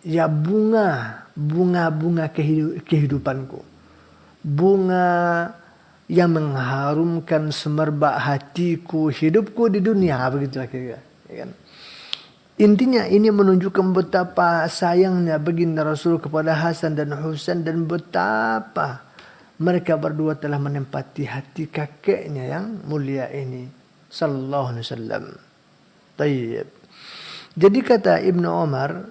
ya bunga kehidupanku, bunga yang mengharumkan semerbak hatiku, hidupku di dunia, begitu kira-kira, ya kan? Intinya ini menunjukkan betapa sayangnya baginda Rasul kepada Hasan dan Husain dan betapa mereka berdua telah menempati hati kakeknya yang mulia ini sallallahu alaihi wasallam. Tayyib. Jadi kata Ibnu Umar,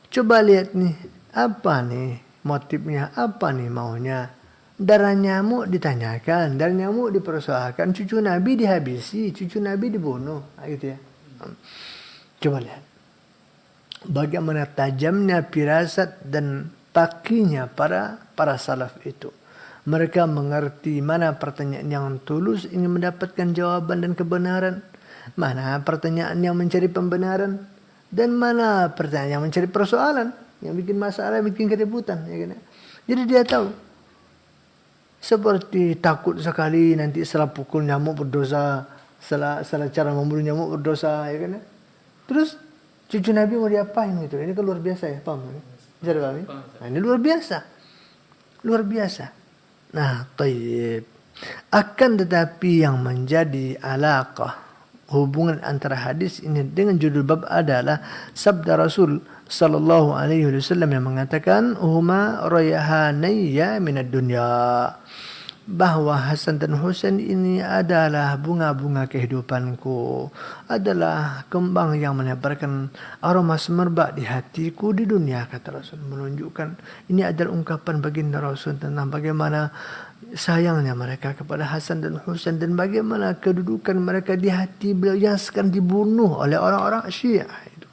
coba lihat nih, apa nih motifnya, apa nih maunya. Darah nyamuk ditanyakan, darah nyamuk dipersoalkan, cucu Nabi dihabisi, cucu Nabi dibunuh, gitu ya. Coba lihat bagaimana tajamnya firasat dan pakinya para salaf itu. Mereka mengerti mana pertanyaan yang tulus ingin mendapatkan jawaban dan kebenaran, mana pertanyaan yang mencari pembenaran, dan mana pertanyaan yang mencari persoalan, yang bikin masalah, bikin keributan, ya kan? Jadi dia tahu. Seperti takut sekali nanti salah pukul nyamuk berdosa, salah cara membunuh nyamuk berdosa, ya kan? Terus cucu Nabi mau diapain gitu? Ini kan luar biasa ya, paham? Bisa dipahami? Nah, ini luar biasa. Luar biasa. Nah, tayyib. Akan tetapi yang menjadi alaqah, hubungan antara hadis ini dengan judul bab adalah sabda Rasul sallallahu alaihi wasallam yang mengatakan huma rayhanayya minad dunya, bahwa Hasan dan Husain ini adalah bunga-bunga kehidupanku, adalah kembang yang menebarkan aroma semerbak di hatiku di dunia, kata Rasul. Menunjukkan ini adalah ungkapan baginda Rasul tentang bagaimana sayangnya mereka kepada Hasan dan Husain dan bagaimana kedudukan mereka di hati beliau yang sekarang dibunuh oleh orang-orang Syiah itu,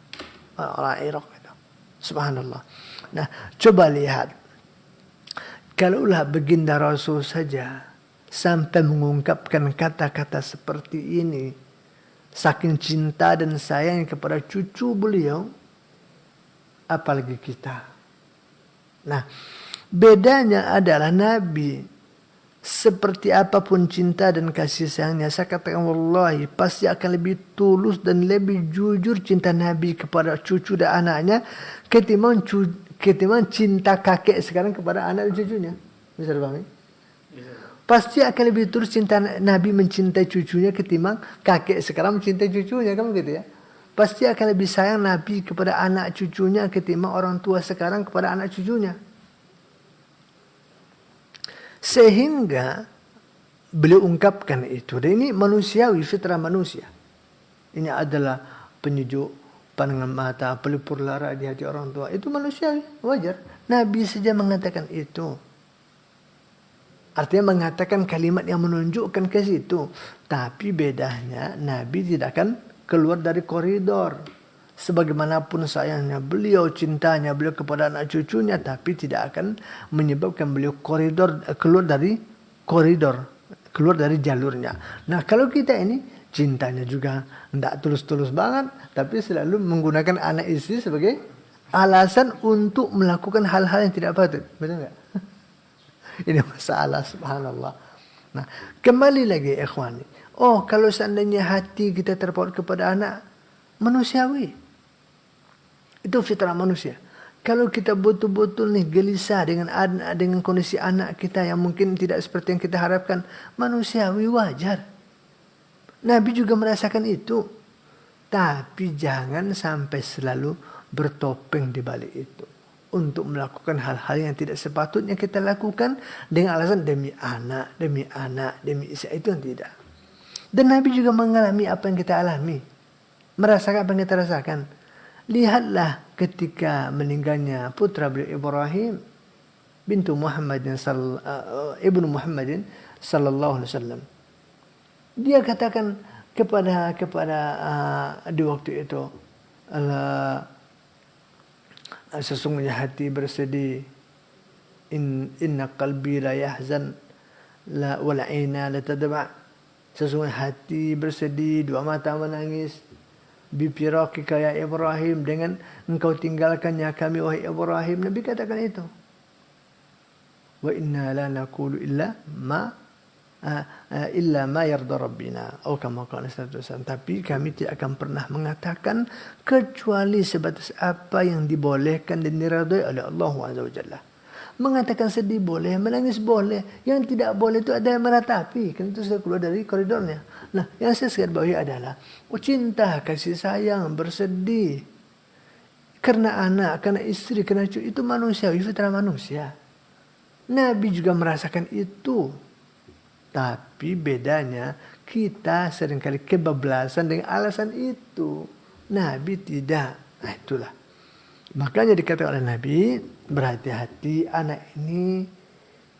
orang Irak itu. Subhanallah. Nah, coba lihat, kalaulah baginda Rasul saja sampai mengungkapkan kata-kata seperti ini, saking cinta dan sayang kepada cucu beliau, apalagi kita. Nah, bedanya adalah Nabi seperti apapun cinta dan kasih sayangnya, saya katakan wallahi pasti akan lebih tulus dan lebih jujur cinta Nabi kepada cucu dan anaknya ketimbang cinta kakek sekarang kepada anak dan cucunya. Bisa dipahami? Pasti akan lebih tulus cinta Nabi mencintai cucunya ketimbang kakek sekarang mencintai cucunya, kan begitu ya? Pasti akan lebih sayang Nabi kepada anak cucunya ketimbang orang tua sekarang kepada anak cucunya. Sehingga beliau ungkapkan itu. Dan ini manusiawi, fitrah manusia. Ini adalah penyejuk pandangan mata, pelipur lara di hati orang tua. Itu manusiawi, wajar. Nabi saja mengatakan itu. Artinya mengatakan kalimat yang menunjukkan ke situ. Tapi bedanya Nabi tidak akan keluar dari koridor. Sebagaimanapun sayangnya beliau, cintanya beliau kepada anak cucunya, tapi tidak akan menyebabkan beliau keluar dari koridor, keluar dari jalurnya. Nah, kalau kita ini cintanya juga tidak tulus-tulus banget, tapi selalu menggunakan anak istri sebagai alasan untuk melakukan hal-hal yang tidak patut. Betul nggak? Ini masalah, subhanallah. Nah, kembali lagi ikhwani. Oh, kalau seandainya hati kita terpaut kepada anak, manusiawi. Itu fitrah manusia. Kalau kita betul-betul nih gelisah dengan kondisi anak kita yang mungkin tidak seperti yang kita harapkan, manusiawi, wajar. Nabi juga merasakan itu. Tapi jangan sampai selalu bertopeng di balik itu. Untuk melakukan hal-hal yang tidak sepatutnya kita lakukan dengan alasan demi anak, demi istri. Itu yang tidak. Dan Nabi juga mengalami apa yang kita alami. Merasakan apa yang kita rasakan. Lihatlah ketika meninggalnya putra beliau Ibrahim bintu Muhammadin ibnu Muhammadin sallallahu alaihi wasallam. Dia katakan kepada di waktu itu, sesungguhnya hati bersedih, inna qalbi la yahzan la wal aina la tadma. Sesungguhnya hati bersedih, dua mata menangis. Bipirakika ya Ibrahim, dengan engkau tinggalkannya kami wahai Ibrahim. Nabi katakan itu. Wa inna la naqulu illa ma yarda rabbina. Atau kama qala sallallahu alaihi wasallam. Tapi kami tidak akan pernah mengatakan kecuali sebatas apa yang dibolehkan dan diridhai oleh Allah Azza wa Jalla. Mengatakan sedih boleh, menangis boleh. Yang tidak boleh itu adalah meratapi. Kan itu sudah keluar dari koridornya. Nah, yang saya sekalian bawahi adalah cinta, kasih sayang, bersedih. Karena anak, karena istri, karena cucu. Itu manusiawi, fitrah manusia. Nabi juga merasakan itu. Tapi bedanya kita seringkali kebablasan dengan alasan itu. Nabi tidak. Nah, itulah. Makanya dikatakan oleh Nabi, berhati-hati, anak ini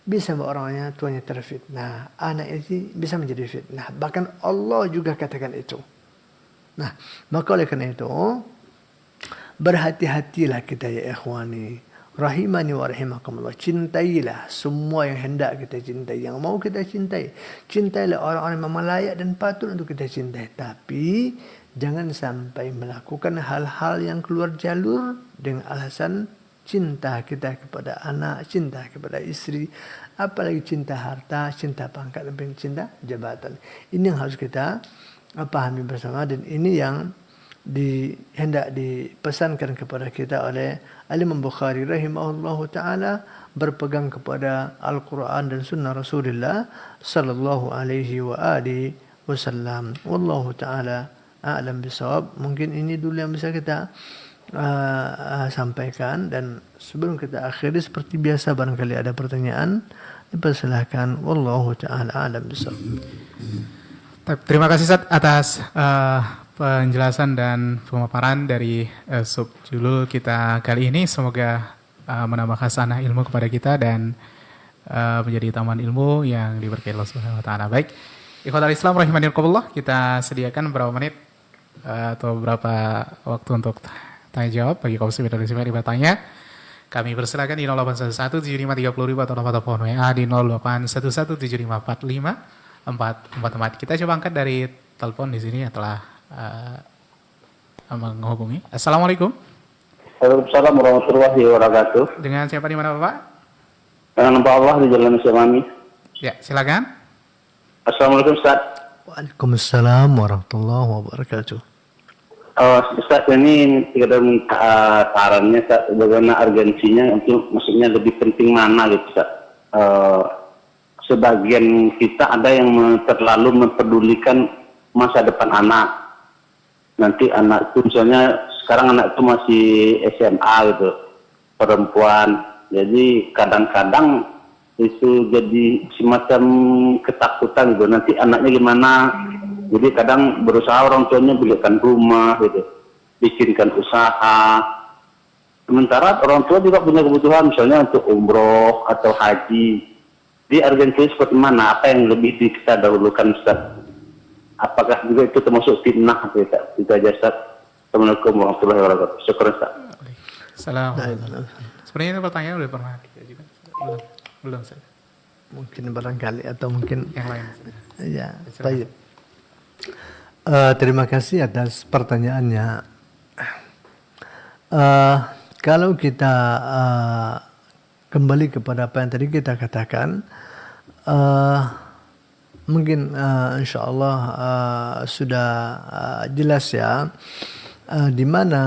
bisa membuat orangnya tuanya terfitnah. Anak ini bisa menjadi fitnah. Bahkan Allah juga katakan itu. Nah, maka oleh karena itu, berhati-hatilah kita ya ikhwani. Rahimani wa rahimakumullah. Cintailah semua yang hendak kita cintai, yang mau kita cintai. Cintailah orang-orang yang memang layak dan patut untuk kita cintai. Tapi jangan sampai melakukan hal-hal yang keluar jalur dengan alasan cinta kita kepada anak, cinta kepada istri, apalagi cinta harta, cinta pangkat, dan cinta jabatan. Ini yang harus kita pahami bersama, dan ini yang hendak dipesankan kepada kita oleh Imam Bukhari rahimahullahu taala, berpegang kepada Al-Quran dan Sunnah Rasulullah sallallahu alaihi wa alihi wasallam. Wallahu taala a'lam bisawab. Mungkin ini dulu yang bisa kita sampaikan, dan sebelum kita akhiri seperti biasa barangkali ada pertanyaan dipersilahkan. Wallahu taala a'lam bisawab. Terima kasih Ustaz atas penjelasan dan pemaparan dari subjudul kita kali ini. Semoga menambah khasanah ilmu kepada kita dan menjadi taman ilmu yang diberkahi Allah Subhanahu wa taala. Baik, ikhwatal Islam rahimanirkumullah, kita sediakan beberapa menit atau beberapa waktu untuk tanya jawab bagi kaum muslimin dan muslimat yang bertanya. Kami persilakan di 0811 7530.000 atau telepon WA di 0871754544. Kita coba angkat dari telepon di sini yang telah menghubungi. Assalamualaikum. Waalaikumsalam warahmatullahi wabarakatuh. Dengan siapa di mana Bapak? Dengan nama Allah di jalan Islami. Ya, silakan. Assalamualaikum Ustaz. Waalaikumsalam warahmatullahi wabarakatuh. Ustaz, ini kita minta sarannya Ustaz, bagaimana urgensinya untuk maksudnya lebih penting mana gitu Ustaz. Sebagian kita ada yang terlalu mempedulikan masa depan anak. Nanti anak itu misalnya sekarang anak itu masih SMA gitu, perempuan. Jadi kadang-kadang itu jadi semacam ketakutan gitu. Nanti anaknya gimana? Jadi kadang berusaha orang tuanya belikan rumah gitu, bikinkan usaha. Sementara orang tua juga punya kebutuhan misalnya untuk umroh atau haji. Di urgensi seperti mana? Apa yang lebih kita dahulukan Ustaz? Apakah juga itu termasuk fitnah? Itu aja Ustaz. Assalamualaikum warahmatullahi wabarakatuh. Syukur Ustaz. Assalamualaikum. Sebenarnya ini pertanyaan udah pernah diajukan. Belum Ustaz. Mungkin barangkali atau mungkin Yang lain. ya. Baik. Terima kasih atas pertanyaannya. Kalau kita kembali kepada apa yang tadi kita katakan, mungkin insya Allah sudah jelas ya, di mana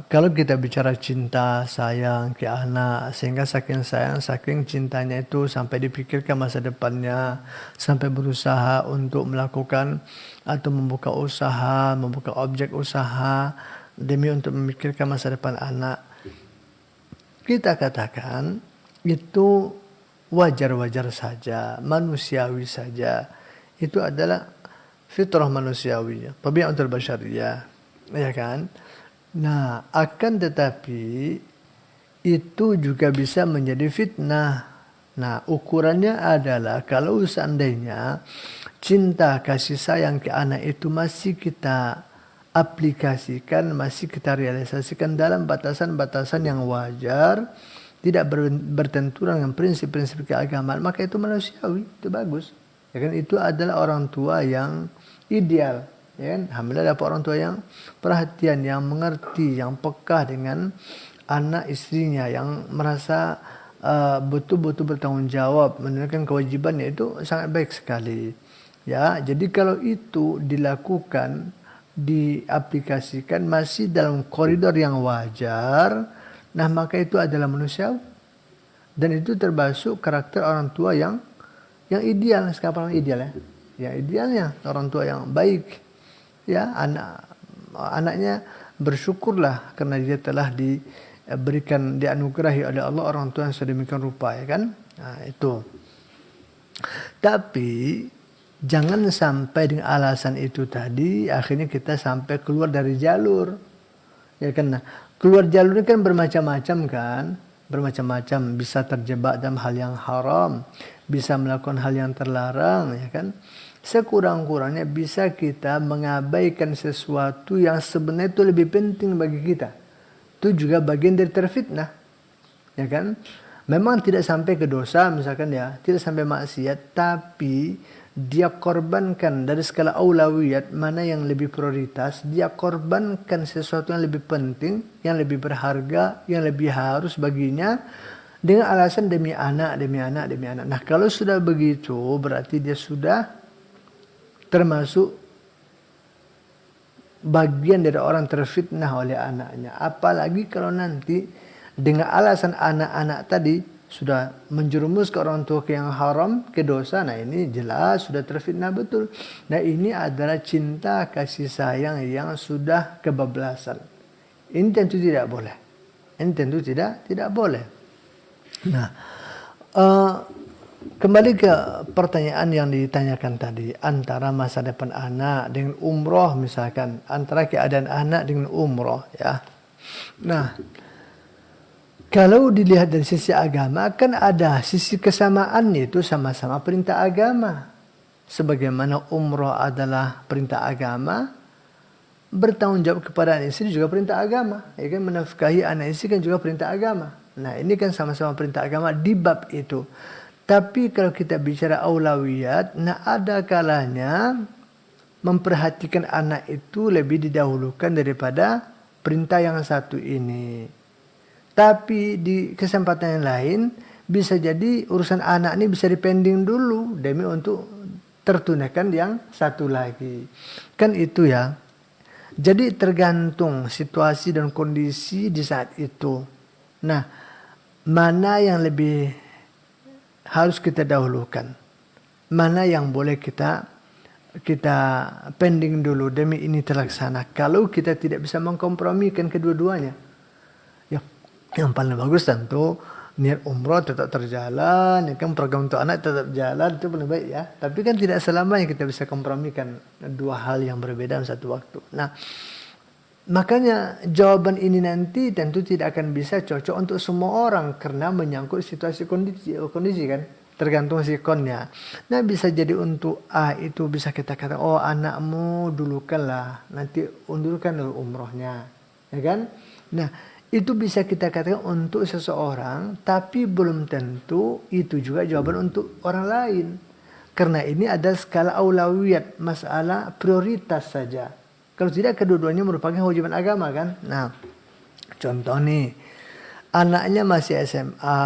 kalau kita bicara cinta sayang ke anak, sehingga saking sayang saking cintanya itu sampai dipikirkan masa depannya, sampai berusaha untuk melakukan atau membuka usaha, membuka objek usaha demi untuk memikirkan masa depan anak. Kita katakan itu wajar-wajar saja, manusiawi saja. Itu adalah fitrah manusiawi, tabiatul basyariyah, ya kan? Nah, akan tetapi itu juga bisa menjadi fitnah. Nah, ukurannya adalah kalau seandainya cinta kasih sayang ke anak itu masih kita aplikasikan, masih kita realisasikan dalam batasan-batasan yang wajar, tidak bertenturan dengan prinsip-prinsip keagamaan, maka itu manusiawi, itu bagus. Ya kan, itu adalah orang tua yang ideal, ya kan? Alhamdulillah dapat orang tua yang perhatian, yang mengerti, yang peka dengan anak istrinya, yang merasa betul-betul bertanggung jawab menunaikan kewajibannya, itu sangat baik sekali. Ya, jadi kalau itu dilakukan, diaplikasikan masih dalam koridor yang wajar, nah maka itu adalah manusiawi. Dan itu termasuk karakter orang tua yang ideal. Sekarang orang ideal ya. Ya, idealnya orang tua yang baik. Ya, anaknya bersyukurlah karena dia telah diberikan, dianugerahi oleh Allah orang tua yang sedemikian rupa, ya kan? Nah, itu. Tapi jangan sampai dengan alasan itu tadi akhirnya kita sampai keluar dari jalur. Ya kan? Nah, keluar jalur ini kan bermacam-macam kan? Bermacam-macam, bisa terjebak dalam hal yang haram, bisa melakukan hal yang terlarang, ya kan? Sekurang-kurangnya bisa kita mengabaikan sesuatu yang sebenarnya itu lebih penting bagi kita. Itu juga bagian dari terfitnah. Ya kan? Memang tidak sampai ke dosa misalkan ya, tidak sampai maksiat, tapi dia korbankan dari skala aulawiyat, mana yang lebih prioritas, dia korbankan sesuatu yang lebih penting, yang lebih berharga, yang lebih harus baginya, dengan alasan demi anak, demi anak, demi anak. Nah, kalau sudah begitu berarti dia sudah termasuk bagian dari orang terfitnah oleh anaknya. Apalagi kalau nanti dengan alasan anak-anak tadi sudah menjerumus ke orang tua ke yang haram, ke dosa, nah ini jelas sudah terfitnah betul. Nah, ini adalah cinta kasih sayang yang sudah kebablasan. Ini tentu tidak boleh. Ini tentu tidak boleh. Nah, kembali ke pertanyaan yang ditanyakan tadi, antara masa depan anak dengan umroh misalkan, antara keadaan anak dengan umroh ya. Nah, kalau dilihat dari sisi agama, kan ada sisi kesamaan, itu sama-sama perintah agama. Sebagaimana umroh adalah perintah agama, bertanggung jawab kepada anak istri juga perintah agama. Ya kan, menafkahi anak istri kan juga perintah agama. Nah, ini kan sama-sama perintah agama di bab itu. Tapi kalau kita bicara aulawiyat, nah ada kalanya memperhatikan anak itu lebih didahulukan daripada perintah yang satu ini. Tapi di kesempatan yang lain bisa jadi urusan anak ini bisa dipending dulu demi untuk tertunaikan yang satu lagi. Kan itu ya. Jadi tergantung situasi dan kondisi di saat itu. Nah, mana yang lebih harus kita dahulukan? Mana yang boleh kita pending dulu demi ini terlaksana. Kalau kita tidak bisa mengkompromikan kedua-duanya, ya yang paling bagus tentu niat umroh tetap terjalan, ya kan, program untuk anak tetap jalan, itu paling baik ya. Tapi kan tidak selamanya kita bisa kompromikan dua hal yang berbeda dalam satu waktu. Nah, makanya jawaban ini nanti tentu tidak akan bisa cocok untuk semua orang karena menyangkut situasi kondisi kan. Tergantung sikonnya. Nah, bisa jadi untuk A itu bisa kita katakan, oh anakmu dulukanlah, nanti undurkan dulu umrohnya, ya kan? Nah, itu bisa kita katakan untuk seseorang, tapi belum tentu itu juga jawaban untuk orang lain. Karena ini ada skala aulawiyat, masalah prioritas saja. Kalau tidak, kedua-duanya merupakan kewajiban agama kan? Nah, contoh nih, anaknya masih SMA,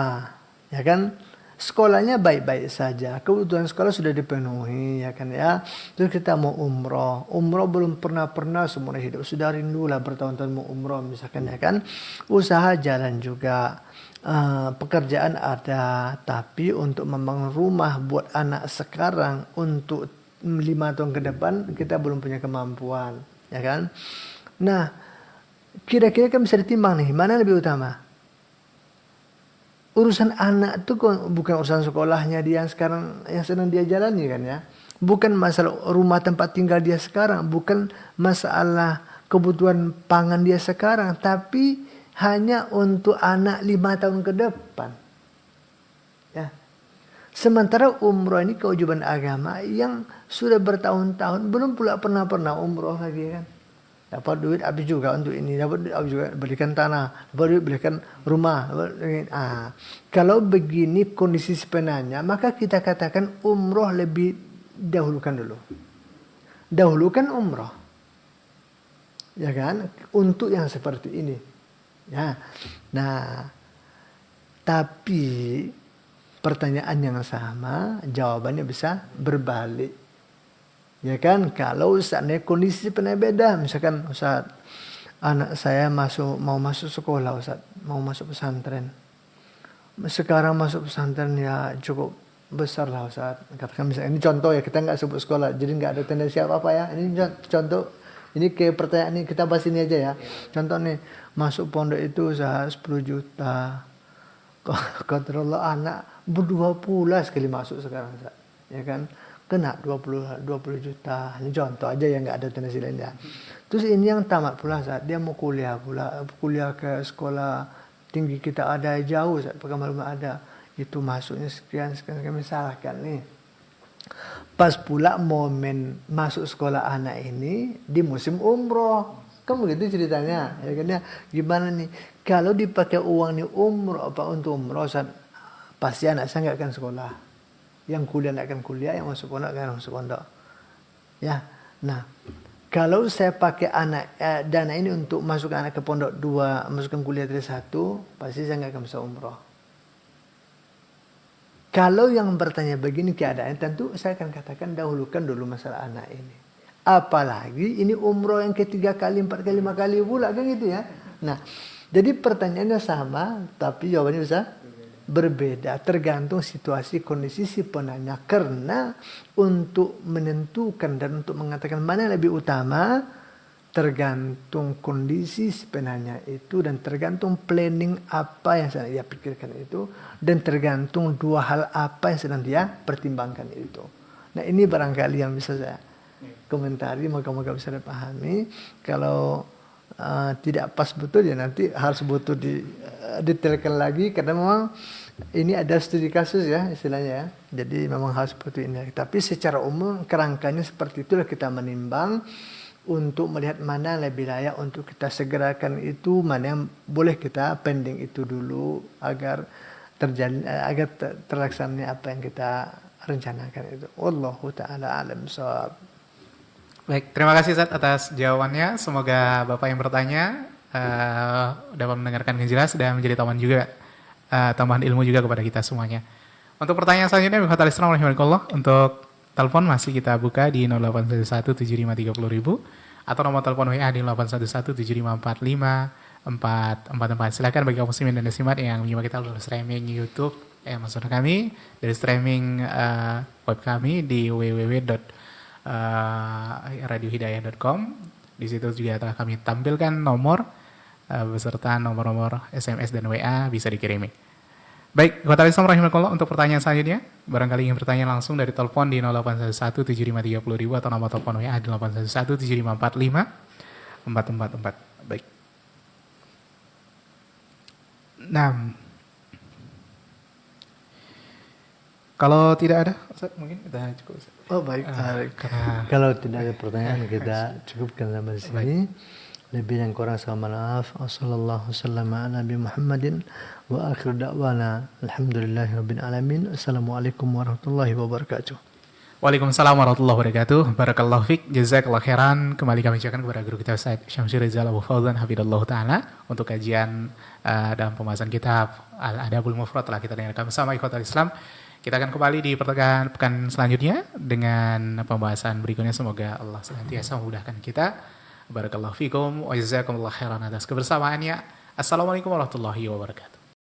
ya kan? Sekolahnya baik-baik saja, kebutuhan sekolah sudah dipenuhi, ya kan ya. Terus kita mau umroh belum pernah seumur hidup, sudah rindulah bertahun-tahun mau umroh misalkan, ya kan. Usaha jalan juga, pekerjaan ada, tapi untuk membangun rumah buat anak sekarang untuk 5 tahun ke depan kita belum punya kemampuan, ya kan. Nah, kira-kira kan bisa ditimbang nih, mana lebih utama? Urusan anak itu bukan urusan sekolahnya dia yang sekarang yang sedang dia jalani kan ya. Bukan masalah rumah tempat tinggal dia sekarang, bukan masalah kebutuhan pangan dia sekarang, tapi hanya untuk anak 5 tahun ke depan. Ya. Sementara umroh ini kewajiban agama yang sudah bertahun-tahun belum pula pernah umroh lagi kan. Dapat duit habis juga untuk ini, dapat duit habis juga belikan tanah, dapat duit belikan rumah. Kalau begini kondisi sebenarnya, maka kita katakan umroh lebih dahulukan dulu. Dahulukan umroh, ya kan? Untuk yang seperti ini, ya. Nah, tapi pertanyaan yang sama, jawabannya bisa berbalik. Ya kan, kalau seandainya kondisi pernah beda, misalkan Ustaz, anak saya mau masuk sekolah Ustaz, mau masuk pesantren. Sekarang masuk pesantren ya cukup besar lah Ustaz. Katakan misalnya, ini contoh ya, kita nggak sebut sekolah, jadi nggak ada tendensi apa-apa ya. Ini contoh, ini kayak pertanyaan ini kita bahas ini aja ya. Contoh nih, masuk pondok itu Ustaz 10 juta. Kontrol anak berdua pula sekali masuk sekarang Ustaz. Ya kan? Kena 20 juta. Ini contoh aja yang nggak ada tendensi lainnya. Terus ini yang tamat pula saat dia mau kuliah ke sekolah tinggi kita ada jauh saat belum ada. Itu masuknya sekian misalkan nih. Pas pula momen masuk sekolah anak ini di musim umroh. Kan begitu ceritanya. Ya kan ya. Gimana nih? Kalau dipakai uang nih umroh untuk umroh saat pasti anak saya nggak akan sekolah. Yang kuliah tidak akan kuliah, yang masuk pondok akan masuk pondok. Ya, nah kalau saya pakai dana ini untuk masukkan anak ke pondok 2, masukkan kuliah 1, pasti saya nggak akan bisa umroh. Kalau yang bertanya begini keadaannya, tentu saya akan katakan dahulukan dulu masalah anak ini. Apalagi ini umroh yang ketiga kali, 4 kali, 5 kali pula kan gitu ya. Nah, jadi pertanyaannya sama, tapi jawabannya bisa berbeda tergantung situasi kondisi si penanya. Karena untuk menentukan dan untuk mengatakan mana yang lebih utama tergantung kondisi si penanya itu dan tergantung planning apa yang sedang dia pikirkan itu dan tergantung 2 hal apa yang sedang dia pertimbangkan itu. Nah, ini barangkali yang bisa saya komentari, moga-moga bisa dipahami. Kalau tidak pas betul ya nanti harus butuh detailkan lagi karena memang ini ada studi kasus ya istilahnya ya. Jadi memang harus seperti ini. Tapi secara umum kerangkanya seperti itulah kita menimbang untuk melihat mana yang lebih layak untuk kita segerakan itu, mana yang boleh kita pending itu dulu agar terlaksananya apa yang kita rencanakan itu. Wallahu taala alam shawab. Baik, terima kasih Ustaz atas jawabannya. Semoga Bapak yang bertanya dapat mendengarkan dengan jelas dan menjadi tambahan ilmu juga kepada kita semuanya. Untuk pertanyaan selanjutnya, Bikhatul Islam rahimakumullah, untuk telepon masih kita buka di 08117530.000 atau nomor telepon WA di 0811754544. Silakan bagi kaum muslimin dan muslimat yang menyimak kita melalui streaming YouTube maksud kami dari streaming web kami di www.radiohidayah.com. Di situ juga telah kami tampilkan nomor beserta nomor-nomor SMS dan WA bisa dikirimi. Baik, Ikhwatal Islam rahimakumullah, untuk pertanyaan selanjutnya, barangkali ingin bertanya langsung dari telepon di 08117530.000 atau nomor telepon WA di 0811754544. Baik. Nah, kalau tidak ada, Ustaz, mungkin kita cukup. Ustaz. Oh baik. Kalau tidak ada pertanyaan kita cukupkan sampai di sini. Lebih dan kurang sama maaf. Wassallallahu wasallam ala Nabi Muhammadin wa akhir da'wana alhamdulillahirabbil alamin. Assalamualaikum warahmatullahi wabarakatuh. Waalaikumsalam warahmatullahi wabarakatuh. Barakallahu fiik, jazakallahu khairan. Kembali kami ucapkan kepada guru kita Ustaz Syamsur Rizal Abu Fauzan hafidhallahu taala untuk kajian dalam pembahasan kitab Al-Adabul Mufrad telah kita dengarkan bersama Ikhwatul Islam. Kita akan kembali di pekan selanjutnya dengan pembahasan berikutnya. Semoga Allah senantiasa memudahkan kita. Barakallahu fikum wa jazakumullahu khairan atas kebersamaannya. Assalamualaikum warahmatullahi wabarakatuh.